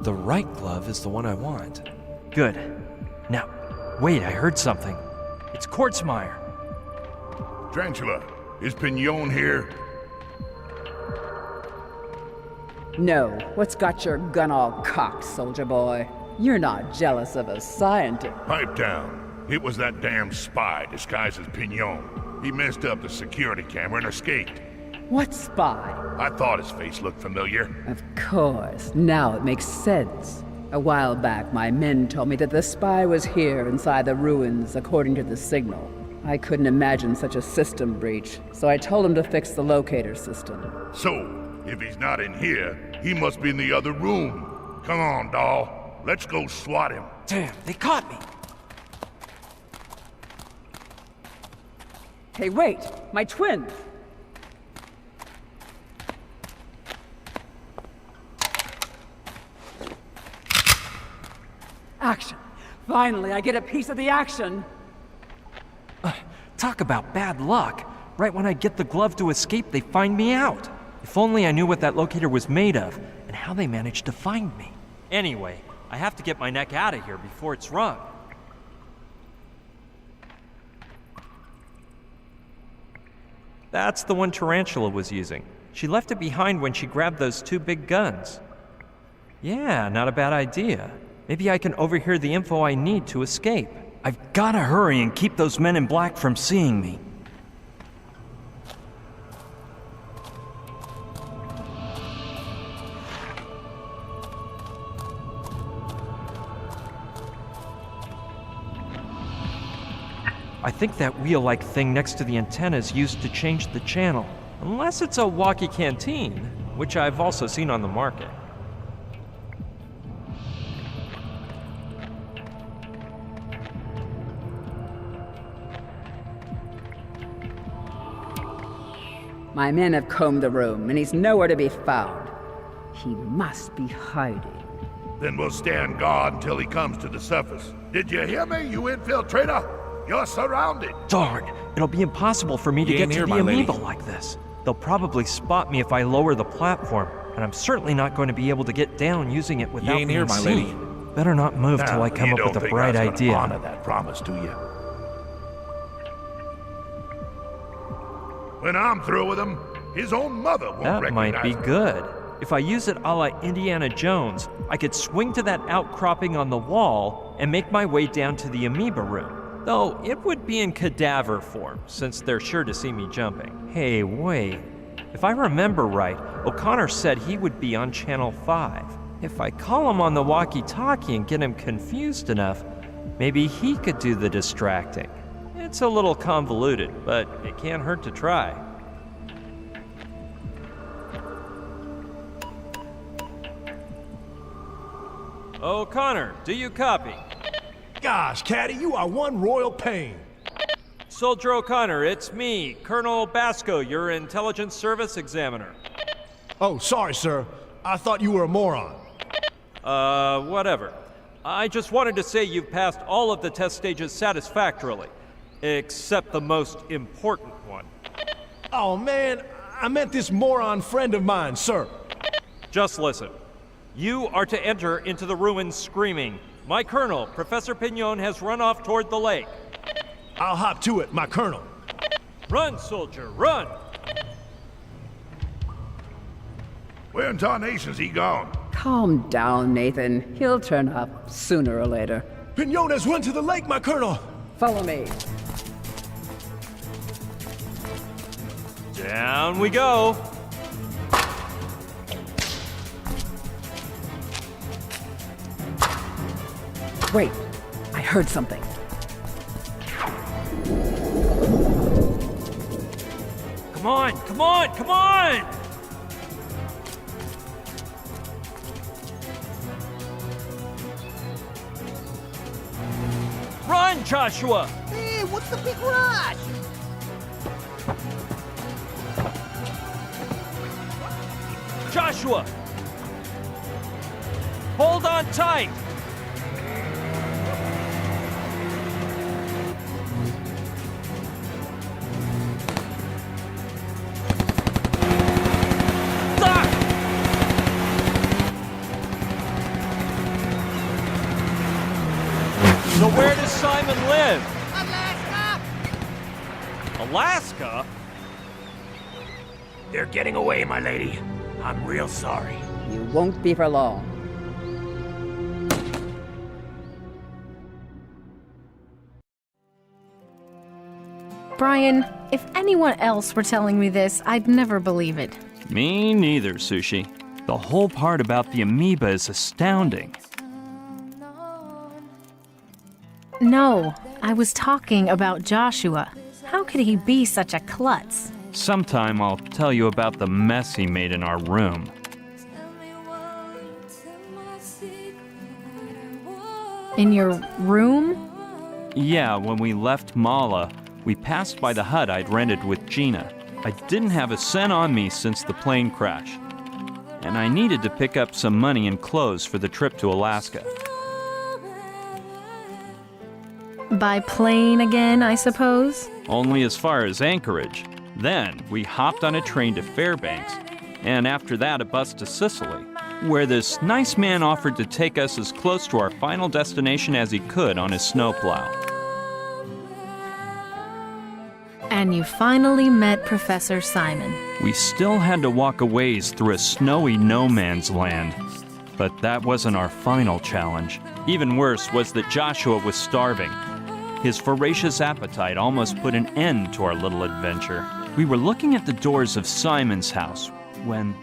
The right glove is the one I want. Good. Now, wait, I heard something. It's Quartzmeyer. Tarantula, is Pignon here? No. What's got your gun all cocked, soldier boy? You're not jealous of a scientist. Pipe down. It was that damn spy disguised as Pignon. He messed up the security camera and escaped. What spy? I thought his face looked familiar. Of course. Now it makes sense. A while back, my men told me that the spy was here inside the ruins, according to the signal. I couldn't imagine such a system breach, so I told him to fix the locator system. So, if he's not in here, he must be in the other room. Come on, doll. Let's go swat him. Damn, they caught me! Hey, wait! My twins! Action! Finally, I get a piece of the action! Talk about bad luck. Right when I get the glove to escape, they find me out. If only I knew what that locator was made of, and how they managed to find me. Anyway, I have to get my neck out of here before it's rung. That's the one Tarantula was using. She left it behind when she grabbed those two big guns. Yeah, not a bad idea. Maybe I can overhear the info I need to escape. I've gotta hurry and keep those men in black from seeing me. I think that wheel-like thing next to the antenna is used to change the channel. Unless it's a walkie canteen, which I've also seen on the market. My men have combed the room, and he's nowhere to be found. He must be hiding. Then we'll stand guard until he comes to the surface. Did you hear me, you infiltrator? You're surrounded. Darn, it'll be impossible for me to get to the amoeba like this. They'll probably spot me if I lower the platform, and I'm certainly not going to be able to get down using it without being seen. Better not move till I come up with a bright idea. Honor that promise, do you? When I'm through with him, his own mother won't That recognize might be him. good. If I use it a la Indiana Jones, I could swing to that outcropping on the wall and make my way down to the amoeba room. Though it would be in cadaver form, since they're sure to see me jumping. Hey, wait. If I remember right, O'Connor said he would be on Channel 5. If I call him on the walkie-talkie and get him confused enough, maybe he could do the distracting. It's a little convoluted, but it can't hurt to try. O'Connor, do you copy? Gosh, Caddy, you are one royal pain. Soldier O'Connor, it's me, Colonel Basco, your intelligence service examiner. Oh, sorry, sir. I thought you were a moron. Whatever. I just wanted to say you've passed all of the test stages satisfactorily. Except the most important one. Oh, man, I meant this moron friend of mine, sir. Just listen. You are to enter into the ruins screaming, "My colonel, Professor Pignon, has run off toward the lake." I'll hop to it, my colonel. Run, soldier, run! Where in tarnation's he gone? Calm down, Nathan. He'll turn up sooner or later. Pignon has run to the lake, my colonel. Follow me. Down we go. Wait, I heard something. Come on, come on, come on! Run, Joshua! Hey, what's the big rush? Joshua! Hold on tight! So where does Simon live? Alaska! Alaska? They're getting away, my lady. I'm real sorry. You won't be for long. Brian, if anyone else were telling me this, I'd never believe it. Me neither, Sushi. The whole part about the amoeba is astounding. No, I was talking about Joshua. How could he be such a klutz? Sometime I'll tell you about the mess he made in our room. In your room? Yeah, when we left Mala, we passed by the hut I'd rented with Gina. I didn't have a cent on me since the plane crash, and I needed to pick up some money and clothes for the trip to Alaska. By plane again, I suppose? Only as far as Anchorage. Then we hopped on a train to Fairbanks, and after that a bus to Sicily, where this nice man offered to take us as close to our final destination as he could on his snowplow. And you finally met Professor Simon. We still had to walk a ways through a snowy no-man's land. But that wasn't our final challenge. Even worse was that Joshua was starving. His voracious appetite almost put an end to our little adventure. We were looking at the doors of Simon's house when...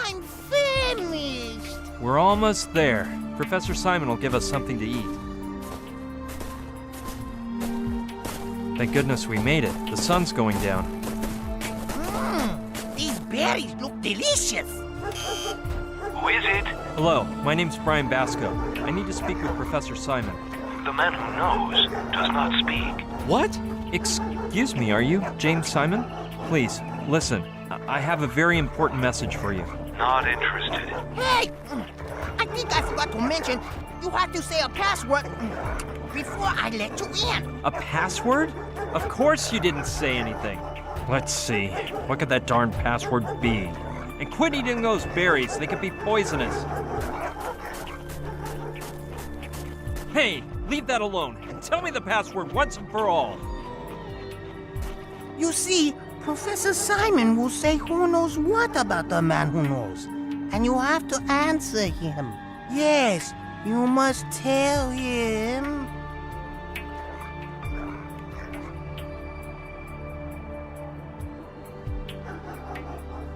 I'm famished! We're almost there. Professor Simon will give us something to eat. Thank goodness we made it. The sun's going down. These berries look delicious! Who is it? Hello, my name's Brian Basco. I need to speak with Professor Simon. The man who knows does not speak. What? Excuse me, are you James Simon? Please, listen. I have a very important message for you. Not interested. Hey! I think I forgot to mention, you have to say a password before I let you in. A password? Of course you didn't say anything. Let's see. What could that darn password be? And quit eating those berries. They could be poisonous. Hey, leave that alone. And tell me the password once and for all. You see, Professor Simon will say who knows what about the man who knows. And you have to answer him. Yes, you must tell him.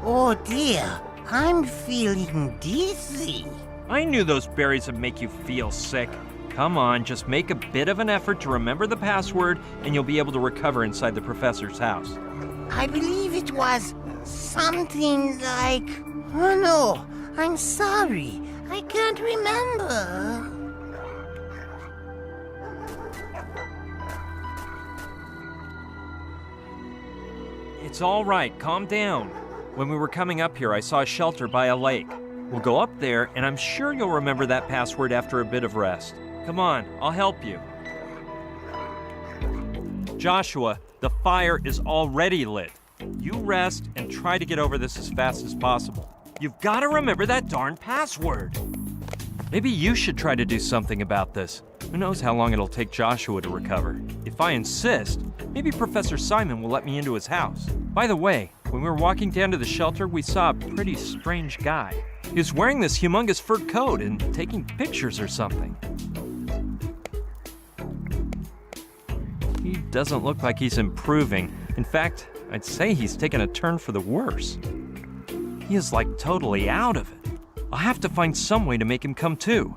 Oh dear, I'm feeling dizzy. I knew those berries would make you feel sick. Come on, just make a bit of an effort to remember the password and you'll be able to recover inside the professor's house. I believe it was something like... Oh no, I'm sorry. I can't remember. It's all right, calm down. When we were coming up here, I saw a shelter by a lake. We'll go up there, and I'm sure you'll remember that password after a bit of rest. Come on, I'll help you. Joshua, the fire is already lit. You rest and try to get over this as fast as possible. You've got to remember that darn password. Maybe you should try to do something about this. Who knows how long it'll take Joshua to recover. If I insist, maybe Professor Simon will let me into his house. By the way, when we were walking down to the shelter, we saw a pretty strange guy. He was wearing this humongous fur coat and taking pictures or something. He doesn't look like he's improving. In fact, I'd say he's taken a turn for the worse. He is like totally out of it. I'll have to find some way to make him come to.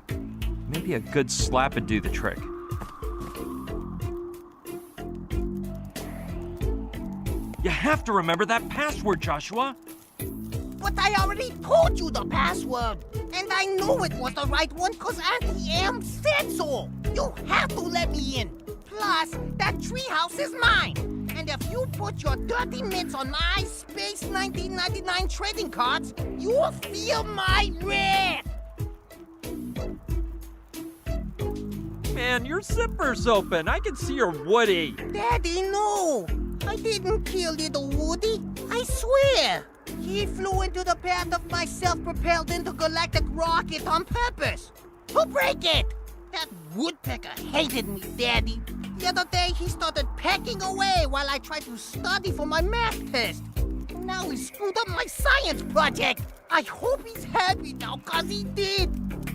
Maybe a good slap would do the trick. You have to remember that password, Joshua. But I already told you the password. And I knew it was the right one because Auntie M said so. You have to let me in. Plus, that treehouse is mine. And if you put your dirty mitts on my Space 1999 trading cards, you'll feel my wrath. Man, your zipper's open. I can see your Woody. Daddy, no. I didn't kill little Woody. I swear. He flew into the path of my self-propelled intergalactic rocket on purpose. To break it. That woodpecker hated me, Daddy. The other day, he started pecking away while I tried to study for my math test. Now he screwed up my science project. I hope he's happy now, cause he did.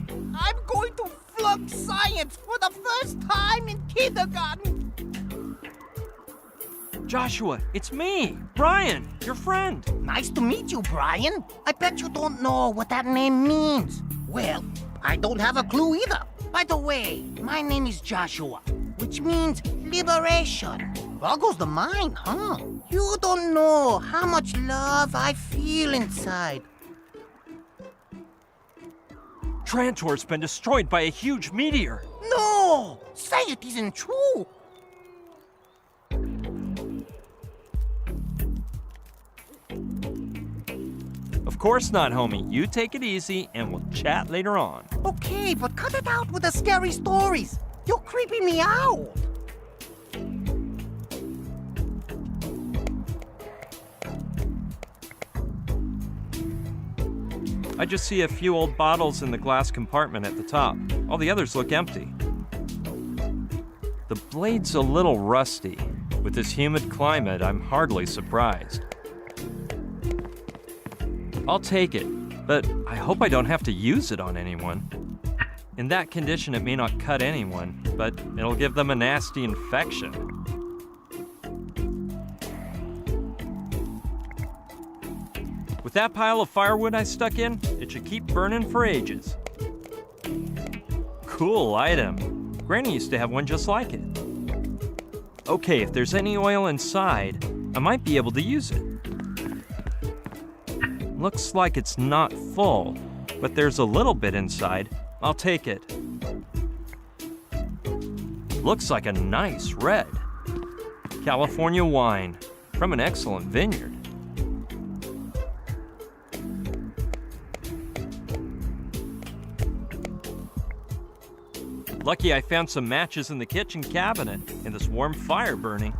I'm going to flunk science for the first time in kindergarten. Joshua, it's me, Brian, your friend. Nice to meet you, Brian. I bet you don't know what that name means. Well, I don't have a clue either. By the way, my name is Joshua, which means liberation. Boggles the mind, huh? You don't know how much love I feel inside. Trantor's been destroyed by a huge meteor. No! Say it isn't true! Of course not, homie. You take it easy and we'll chat later on. Okay, but cut it out with the scary stories. You're creeping me out. I just see a few old bottles in the glass compartment at the top. All the others look empty. The blade's a little rusty. With this humid climate, I'm hardly surprised. I'll take it, but I hope I don't have to use it on anyone. In that condition, it may not cut anyone, but it'll give them a nasty infection. With that pile of firewood I stuck in, it should keep burning for ages. Cool item. Granny used to have one just like it. Okay, if there's any oil inside, I might be able to use it. Looks like it's not full, but there's a little bit inside. I'll take it. Looks like a nice red. California wine from an excellent vineyard. Lucky I found some matches in the kitchen cabinet and this warm fire burning.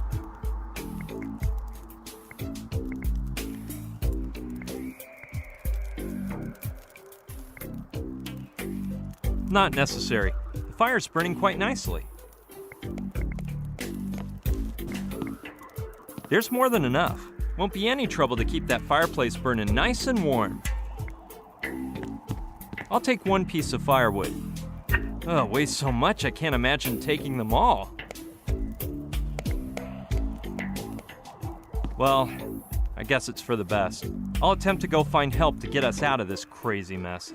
Not necessary. The fire's burning quite nicely. There's more than enough. Won't be any trouble to keep that fireplace burning nice and warm. I'll take one piece of firewood. Oh, it weighs so much I can't imagine taking them all. Well, I guess it's for the best. I'll attempt to go find help to get us out of this crazy mess.